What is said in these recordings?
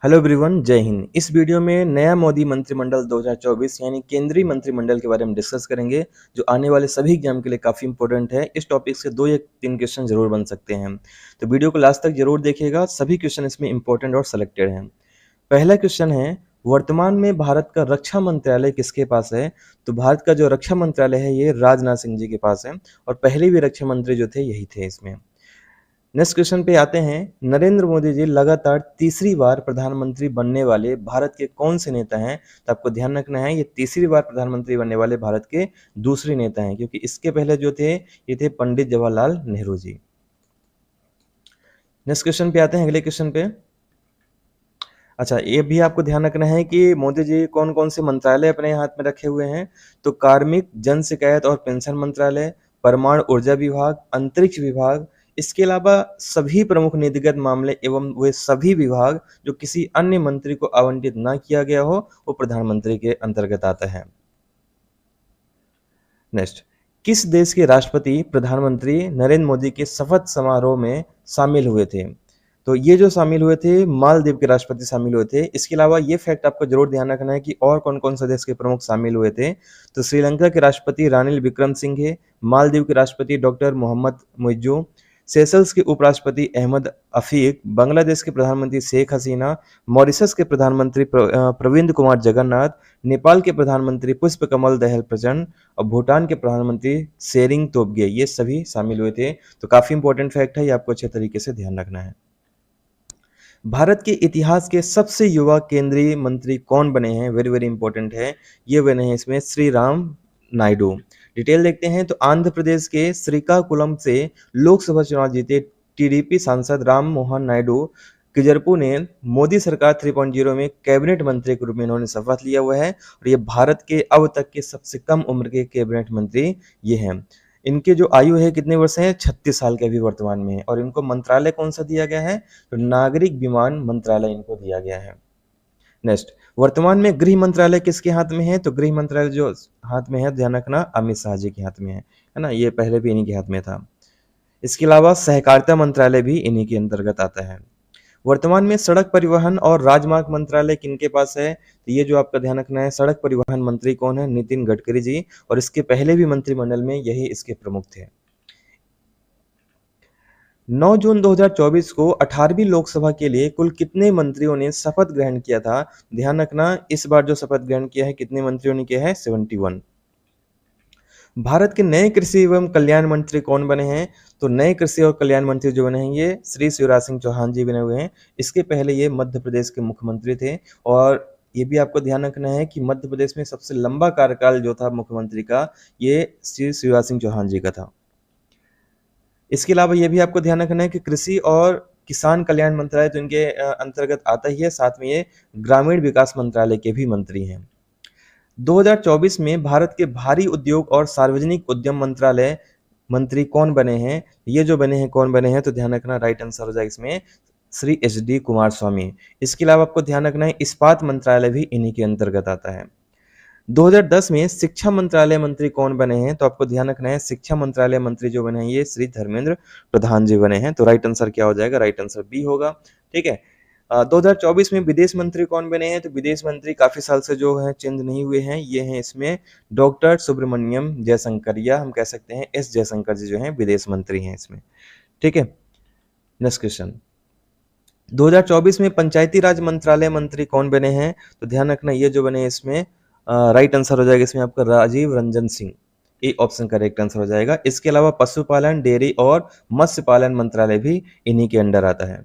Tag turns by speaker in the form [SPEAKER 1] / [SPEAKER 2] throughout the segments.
[SPEAKER 1] Hello everyone, जय हिंद। इस video में नया मोदी मंत्रिमंडल 2024 यानी केंद्रीय मंत्रिमंडल के बारे में डिस्कस करेंगे, जो आने वाले सभी एग्जाम के लिए काफ़ी इंपॉर्टेंट है। इस टॉपिक से 2 या 3 क्वेश्चन जरूर बन सकते हैं, तो वीडियो को लास्ट तक जरूर देखिएगा। सभी क्वेश्चन इसमें इंपॉर्टेंट और सिलेक्टेड हैं। पहला क्वेश्चन है, वर्तमान में भारत का रक्षा मंत्रालय किसके पास है? तो भारत का जो रक्षा मंत्रालय है ये राजनाथ सिंह जी के पास है, और पहले भी रक्षा मंत्री जो थे यही थे इसमें। नेक्स्ट क्वेश्चन पे आते हैं, नरेंद्र मोदी जी लगातार तीसरी बार प्रधानमंत्री बनने वाले भारत के कौन से नेता हैं? तो आपको ध्यान रखना है, ये तीसरी बार प्रधानमंत्री बनने वाले भारत के दूसरे नेता हैं, क्योंकि इसके पहले जो थे ये थे पंडित जवाहरलाल नेहरू जी। नेक्स्ट क्वेश्चन पे आते हैं, अगले क्वेश्चन पे। अच्छा, ये भी आपको ध्यान रखना है कि मोदी जी कौन कौन से मंत्रालय अपने हाथ में रखे हुए हैं। तो कार्मिक, जन शिकायत और पेंशन मंत्रालय, परमाणु ऊर्जा विभाग, अंतरिक्ष विभाग, इसके अलावा सभी प्रमुख नीतिगत मामले एवं वे सभी विभाग जो किसी अन्य मंत्री को आवंटित ना किया गया हो, वो प्रधानमंत्री के अंतर्गत आता है। नेक्स्ट, किस देश के राष्ट्रपति प्रधानमंत्री नरेंद्र मोदी के शपथ समारोह में शामिल हुए थे? तो ये जो शामिल हुए थे, मालदीव के राष्ट्रपति शामिल हुए थे। इसके अलावा ये फैक्ट आपको जरूर ध्यान रखना है कि और कौन कौन से देश के प्रमुख शामिल हुए थे। तो श्रीलंका के राष्ट्रपति रानिल विक्रमसिंघे, मालदीव के राष्ट्रपति डॉक्टर मोहम्मद मुइज्जू, सेशल्स के उपराष्ट्रपति अहमद अफीक, बांग्लादेश के प्रधानमंत्री शेख हसीना, मॉरिशस के प्रधानमंत्री प्रविंद कुमार जगन्नाथ, नेपाल के प्रधानमंत्री पुष्प कमल दहल प्रचंड और भूटान के प्रधानमंत्री शेरिंग तोब्गे, ये सभी शामिल हुए थे। तो काफी इंपॉर्टेंट फैक्ट है, ये आपको अच्छे तरीके से ध्यान रखना है। भारत के इतिहास के सबसे युवा केंद्रीय मंत्री कौन बने हैं? वेरी वेरी इंपॉर्टेंट है, ये बने हैं इसमें श्री राम नायडू। डिटेल देखते हैं तो आंध्र प्रदेश के श्रीकाकुलम से लोकसभा चुनाव जीते टीडीपी सांसद राम मोहन नायडू किजरपू ने मोदी सरकार 3.0 में कैबिनेट मंत्री के रूप में इन्होंने शपथ लिया हुआ है, और ये भारत के अब तक के सबसे कम उम्र के कैबिनेट मंत्री ये हैं। इनके जो आयु है कितने वर्ष है? 36 साल के अभी वर्तमान में है। और इनको मंत्रालय कौन सा दिया गया है? तो नागरिक विमान मंत्रालय इनको दिया गया है। नेक्स्ट, वर्तमान में गृह मंत्रालय किसके हाथ में है? तो गृह मंत्रालय जो हाथ में है, ध्यान रखना, अमित शाह जी के हाथ में है ना। ये पहले भी इन्हीं के हाथ में था। इसके अलावा सहकारिता मंत्रालय भी इन्हीं के अंतर्गत आता है। वर्तमान में सड़क परिवहन और राजमार्ग मंत्रालय किनके पास है? तो ये जो आपका ध्यान रखना है, सड़क परिवहन मंत्री कौन है? नितिन गडकरी जी, और इसके पहले भी मंत्रिमंडल में यही इसके प्रमुख थे। 9 जून 2024 को 18वीं लोकसभा के लिए कुल कितने मंत्रियों ने शपथ ग्रहण किया था? ध्यान रखना, इस बार जो शपथ ग्रहण किया है कितने मंत्रियों ने किया है? 71। भारत के नए कृषि एवं कल्याण मंत्री कौन बने हैं? तो नए कृषि और कल्याण मंत्री जो बने हैं ये श्री शिवराज सिंह चौहान जी बने हुए हैं। इसके पहले ये मध्य प्रदेश के मुख्यमंत्री थे, और ये भी आपको ध्यान रखना है कि मध्य प्रदेश में सबसे लंबा कार्यकाल जो था मुख्यमंत्री का, ये श्री शिवराज सिंह चौहान जी का था। इसके अलावा ये भी आपको ध्यान रखना है कि कृषि और किसान कल्याण मंत्रालय तो इनके अंतर्गत आता ही है, साथ में ये ग्रामीण विकास मंत्रालय के भी मंत्री हैं। 2024 में भारत के भारी उद्योग और सार्वजनिक उद्यम मंत्रालय मंत्री कौन बने हैं? ये जो बने हैं, कौन बने हैं? तो ध्यान रखना, राइट आंसर हो जाएगा इसमें श्री एच.डी. कुमार स्वामी। इसके अलावा आपको ध्यान रखना है, इस्पात मंत्रालय भी इन्हीं के अंतर्गत आता है। 2010 में शिक्षा मंत्रालय मंत्री कौन बने हैं? तो आपको ध्यान रखना है, शिक्षा मंत्रालय मंत्री जो बने हैं ये श्री धर्मेंद्र प्रधान जी बने हैं। तो राइट आंसर क्या हो जाएगा? राइट आंसर बी होगा। ठीक है। 2024 में विदेश मंत्री कौन बने हैं? तो विदेश मंत्री काफी साल से जो है चेंज नहीं हुए हैं, ये हैं इसमें डॉक्टर सुब्रमण्यम जयशंकर, या हम कह सकते हैं एस जयशंकर जी जो हैं विदेश मंत्री हैं इसमें। ठीक है। नेक्स्ट क्वेश्चन, 2024 में पंचायती राज मंत्रालय मंत्री कौन बने हैं? तो ध्यान रखना, ये जो बने हैं इसमें राइट आंसर हो जाएगा इसमें आपका Rajiv Ranjan Singh, A option correct answer हो जाएगा। इसके अलावा पशुपालन, डेयरी और मत्स्य पालन मंत्रालय भी इन्हीं के अंडर आता है।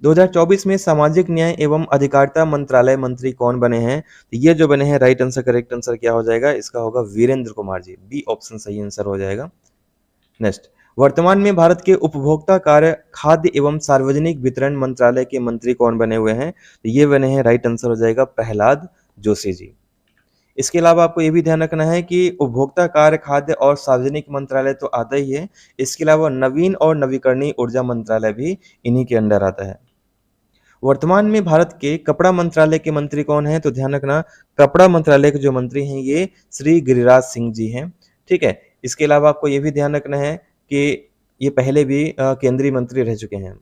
[SPEAKER 1] 2024 में सामाजिक न्याय एवं अधिकारिता मंत्रालय मंत्री कौन बने हैं? तो ये जो बने हैं, राइट आंसर करेक्ट आंसर क्या हो जाएगा? इसका होगा वीरेंद्र कुमार जी, बी ऑप्शन सही आंसर हो जाएगा। नेक्स्ट, वर्तमान में भारत के उपभोक्ता कार्य, खाद्य एवं सार्वजनिक वितरण मंत्रालय के मंत्री कौन बने हुए हैं? तो ये बने हैं, राइट आंसर हो जाएगा प्रहलाद जोशी जी। इसके अलावा आपको ये भी ध्यान रखना है कि उपभोक्ता कार्य, खाद्य और सार्वजनिक मंत्रालय तो आता ही है, इसके अलावा नवीन और नवीकरणीय ऊर्जा मंत्रालय भी इन्हीं के अंडर आता है। वर्तमान में भारत के कपड़ा मंत्रालय के मंत्री कौन है? तो ध्यान रखना, कपड़ा मंत्रालय के जो मंत्री हैं ये श्री गिरिराज सिंह जी हैं। ठीक है। इसके अलावा आपको ये भी ध्यान रखना है कि ये पहले भी केंद्रीय मंत्री रह चुके हैं।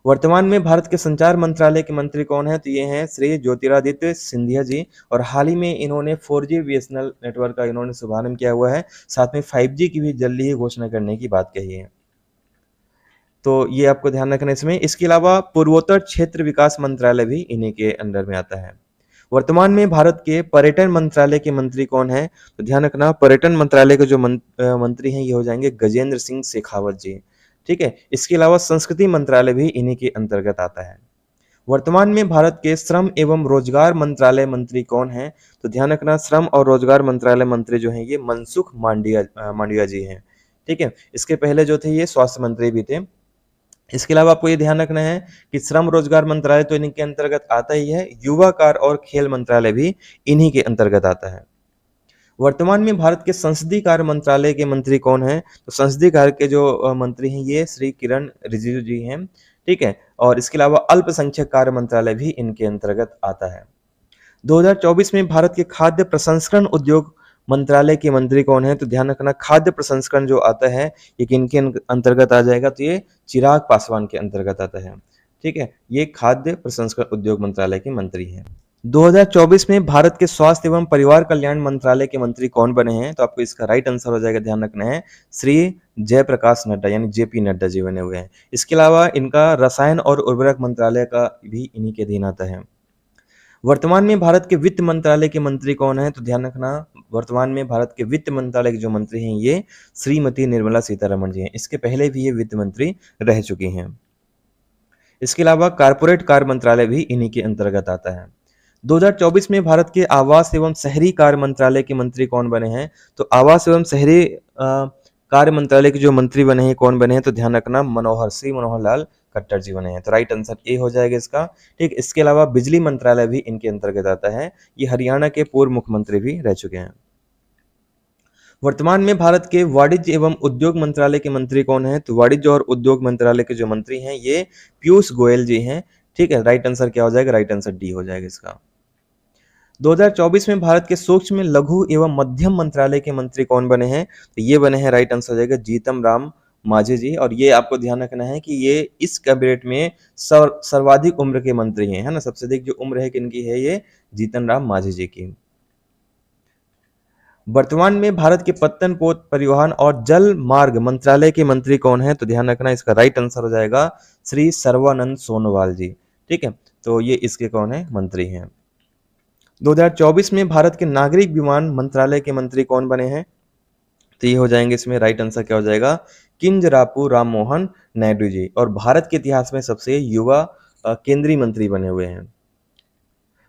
[SPEAKER 1] वर्तमान में भारत के संचार मंत्रालय के मंत्री कौन है? तो ये हैं श्री ज्योतिरादित्य सिंधिया जी और हाल ही में इन्होंने 4G बीएसएनएल नेटवर्क का इन्होंने शुभारंभ किया हुआ है। साथ में 5G की भी जल्दी ही घोषणा करने की बात कही है। तो ये आपको ध्यान रखना है इसमें। इसके अलावा पूर्वोत्तर क्षेत्र विकास मंत्रालय भी इन्हीं के अंडर में आता है। वर्तमान में भारत के पर्यटन मंत्रालय के मंत्री कौन है? तो ध्यान रखना पर्यटन मंत्रालय के जो मंत्री हैं ये हो जाएंगे गजेंद्र सिंह शेखावत जी। ठीक है। इसके अलावा संस्कृति मंत्रालय भी इन्हीं के अंतर्गत आता है। वर्तमान में भारत के श्रम एवं रोजगार मंत्रालय मंत्री कौन है? तो ध्यान रखना श्रम और रोजगार मंत्रालय मंत्री जो हैं ये मनसुख मांडविया जी हैं। ठीक है। इसके पहले जो थे ये स्वास्थ्य मंत्री भी थे। इसके अलावा आपको ये ध्यान रखना है कि श्रम रोजगार मंत्रालय तो इन्हीं के अंतर्गत आता ही है, युवा कार्य और खेल मंत्रालय भी इन्हीं के अंतर्गत आता है। वर्तमान में भारत के संसदीय कार्य मंत्रालय के मंत्री कौन है? तो संसदीय कार्य के जो मंत्री हैं ये श्री किरण रिजिजू जी हैं। ठीक है। और इसके अलावा अल्पसंख्यक कार्य मंत्रालय भी इनके अंतर्गत आता है। 2024 में भारत के खाद्य प्रसंस्करण उद्योग मंत्रालय के मंत्री कौन है? तो ध्यान रखना खाद्य प्रसंस्करण जो आता है ये किनके अंतर्गत आ जाएगा? तो ये चिराग पासवान के अंतर्गत आता है। ठीक है। ये खाद्य प्रसंस्करण उद्योग मंत्रालय के मंत्री हैं। 2024 में भारत के स्वास्थ्य एवं परिवार कल्याण मंत्रालय के मंत्री कौन बने हैं? तो आपको इसका राइट आंसर हो जाएगा, ध्यान रखना है श्री जयप्रकाश नड्डा यानी जेपी नड्डा जी बने हुए हैं। इसके अलावा इनका रसायन और उर्वरक मंत्रालय का भी इन्हीं के अधीन आता है। वर्तमान में भारत के वित्त मंत्रालय के मंत्री कौन है? तो ध्यान रखना वर्तमान में भारत के वित्त मंत्रालय के जो मंत्री हैं ये श्रीमती निर्मला सीतारमण जी हैं। इसके पहले भी ये वित्त मंत्री रह चुकी हैं। इसके अलावा कारपोरेट कार्य मंत्रालय भी इन्हीं के अंतर्गत आता है। 2024 में भारत के आवास एवं शहरी कार्य मंत्रालय के मंत्री कौन बने हैं? तो आवास एवं शहरी कार्य मंत्रालय के जो मंत्री बने हैं कौन बने हैं? तो ध्यान रखना श्री मनोहर लाल खट्टर जी बने हैं। तो राइट आंसर ए हो जाएगा इसका। ठीक। इसके अलावा बिजली मंत्रालय भी इनके अंतर्गत आता है। ये हरियाणा के पूर्व मुख्यमंत्री भी रह चुके हैं। वर्तमान में भारत के वाणिज्य एवं उद्योग मंत्रालय के मंत्री कौन है? तो वाणिज्य और उद्योग मंत्रालय के जो मंत्री हैं ये पीयूष गोयल जी हैं। ठीक है। राइट आंसर क्या हो जाएगा? राइट आंसर डी हो जाएगा इसका। 2024 में भारत के सूक्ष्म लघु एवं मध्यम मंत्रालय के मंत्री कौन बने हैं? तो ये बने हैं, राइट आंसर हो जाएगा जीतन राम मांझी जी। और ये आपको ध्यान रखना है कि ये इस कैबिनेट में सर्वाधिक उम्र के मंत्री हैं, है ना। सबसे अधिक जो उम्र है किनकी है? ये जीतन राम मांझी जी की। वर्तमान में भारत के पत्तन पोत परिवहन और जल मार्ग मंत्रालय के मंत्री कौन है? तो ध्यान रखना इसका राइट आंसर हो जाएगा श्री सर्वानंद सोनोवाल जी। ठीक है। तो ये इसके कौन है? मंत्री हैं। 2024 में भारत के नागरिक विमान मंत्रालय के मंत्री कौन बने हैं? तो ये हो जाएंगे इसमें राइट आंसर क्या हो जाएगा? किंजरापू राम मोहन नायडू जी। और भारत के इतिहास में सबसे युवा केंद्रीय मंत्री बने हुए हैं।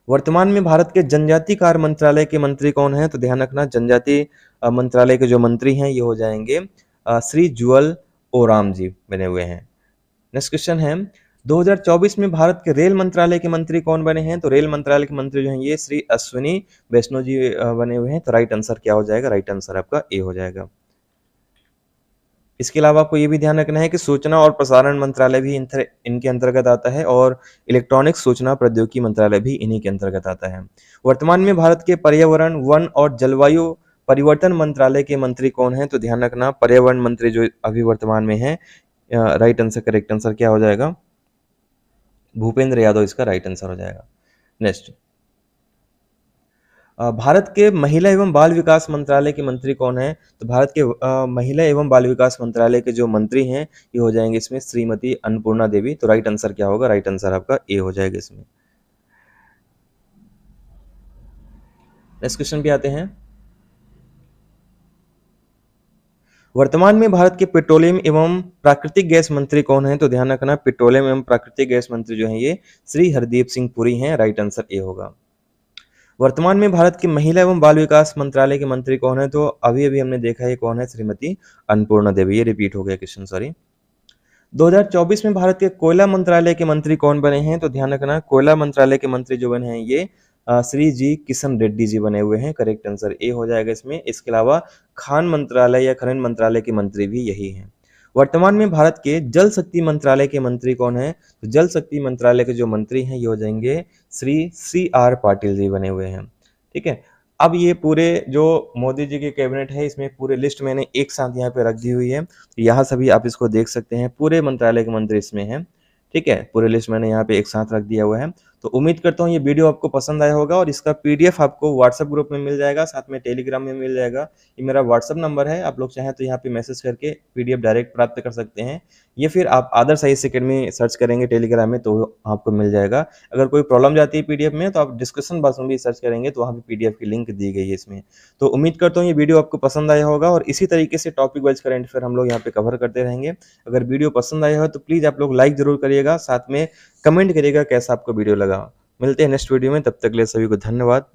[SPEAKER 1] वर्तमान में भारत के जनजाति कार्य मंत्रालय के मंत्री कौन है? तो ध्यान रखना जनजाति मंत्रालय के जो मंत्री हैं ये हो जाएंगे श्री जुअल ओराम जी बने हुए हैं। नेक्स्ट क्वेश्चन है 2024 में भारत के रेल मंत्रालय के मंत्री कौन बने हैं? तो रेल मंत्रालय के मंत्री जो हैं ये श्री अश्विनी वैष्णव जी बने हुए हैं। तो राइट आंसर क्या हो जाएगा? राइट आंसर आपका ए हो जाएगा। इसके अलावा आपको ये भी ध्यान रखना है कि सूचना और प्रसारण मंत्रालय भी इनके अंतर्गत आता है और इलेक्ट्रॉनिक सूचना प्रौद्योगिकी मंत्रालय भी इन्हीं के अंतर्गत आता है। वर्तमान में भारत के पर्यावरण वन और जलवायु परिवर्तन मंत्रालय के मंत्री कौन है? तो ध्यान रखना पर्यावरण मंत्री जो अभी वर्तमान में है, राइट आंसर करेक्ट आंसर क्या हो जाएगा? भूपेंद्र यादव इसका राइट आंसर हो जाएगा। नेक्स्ट, भारत के महिला एवं बाल विकास मंत्रालय के मंत्री कौन है? तो भारत के महिला एवं बाल विकास मंत्रालय के जो मंत्री हैं ये हो जाएंगे इसमें श्रीमती अन्नपूर्णा देवी। तो राइट आंसर क्या होगा? राइट आंसर आपका ए हो जाएगा इसमें। नेक्स्ट क्वेश्चन पे आते हैं। वर्तमान में भारत के पेट्रोलियम एवं प्राकृतिक गैस मंत्री कौन है? तो ध्यान रखना पेट्रोलियम एवं प्राकृतिक गैस मंत्री जो है ये श्री हरदीप सिंह पुरी हैं। राइट आंसर ए होगा। वर्तमान में भारत के महिला एवं बाल विकास मंत्रालय के मंत्री कौन है? तो अभी अभी हमने देखा है कौन है? श्रीमती अन्नपूर्णा देवी। ये रिपीट हो गया क्वेश्चन, सॉरी। 2024 में भारत के कोयला मंत्रालय के मंत्री कौन बने हैं? तो ध्यान रखना कोयला मंत्रालय के मंत्री जो बने हैं ये श्री जी किशन रेड्डी जी बने हुए हैं। करेक्ट आंसर ए हो जाएगा इसमें। इसके अलावा खान मंत्रालय या खनन मंत्रालय के मंत्री भी यही हैं। वर्तमान में भारत के जल शक्ति मंत्रालय के मंत्री कौन है? तो जल शक्ति मंत्रालय के जो मंत्री हैं ये हो जाएंगे श्री CR पाटिल जी बने हुए हैं। ठीक है। अब ये पूरे जो मोदी जी की कैबिनेट है इसमें पूरे लिस्ट मैंने एक साथ यहाँ पे रख दी हुई है। तो यहाँ सभी आप इसको देख सकते हैं, पूरे मंत्रालय के मंत्री इसमें हैं। ठीक है, पूरे लिस्ट मैंने यहाँ पे एक साथ रख दिया हुआ है। तो उम्मीद करता हूँ ये वीडियो आपको पसंद आया होगा और इसका पीडीएफ आपको व्हाट्सएप ग्रुप में मिल जाएगा, साथ में टेलीग्राम में मिल जाएगा। ये मेरा व्हाट्सएप नंबर है, आप लोग चाहें तो यहाँ पे मैसेज करके पीडीएफ डायरेक्ट प्राप्त कर सकते हैं, या फिर आप आदर्श आईएएस अकेडमी सर्च करेंगे टेलीग्राम में तो आपको मिल जाएगा। अगर कोई प्रॉब्लम जाती है पीडीएफ में तो आप डिस्क्रिप्शन बॉक्स में भी सर्च करेंगे तो वहाँ पे पीडीएफ की लिंक दी गई है इसमें। तो उम्मीद करता हूँ ये वीडियो आपको पसंद आया होगा और इसी तरीके से टॉपिक वाइज करंट अफेयर हम लोग यहाँ पे कवर करते रहेंगे। अगर वीडियो पसंद आया हो तो प्लीज़ आप लोग लाइक ज़रूर करिएगा, साथ में कमेंट करिएगा कैसा आपको वीडियो लगा। मिलते हैं नेक्स्ट वीडियो में, तब तक के लिए सभी को धन्यवाद।